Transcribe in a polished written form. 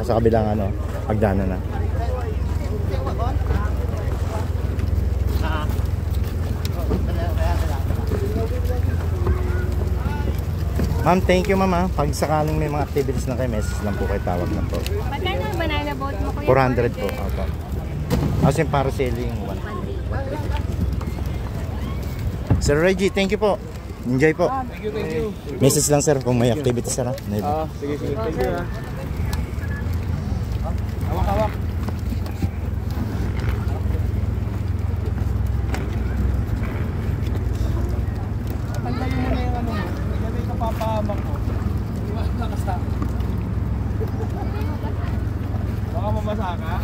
ako sa kabilang ano, pagdaanan na. Ma'am, thank you ma'am. Pag sakaling may mga activities na kayo, message lang po kayo, tawag na po. Magkano ang banana boat mo kuya? 400 po. Opo. As in parasailing 1. Sir Reggie, thank you po. Enjoy po. Thank you. Message lang sir kung may activities sir. Sige. Thank you ha. Hawak. Tanggalin mo na yung ano mo. Yan ay kapapahamang ko. Iwan na kasta. Baka mamasa ka.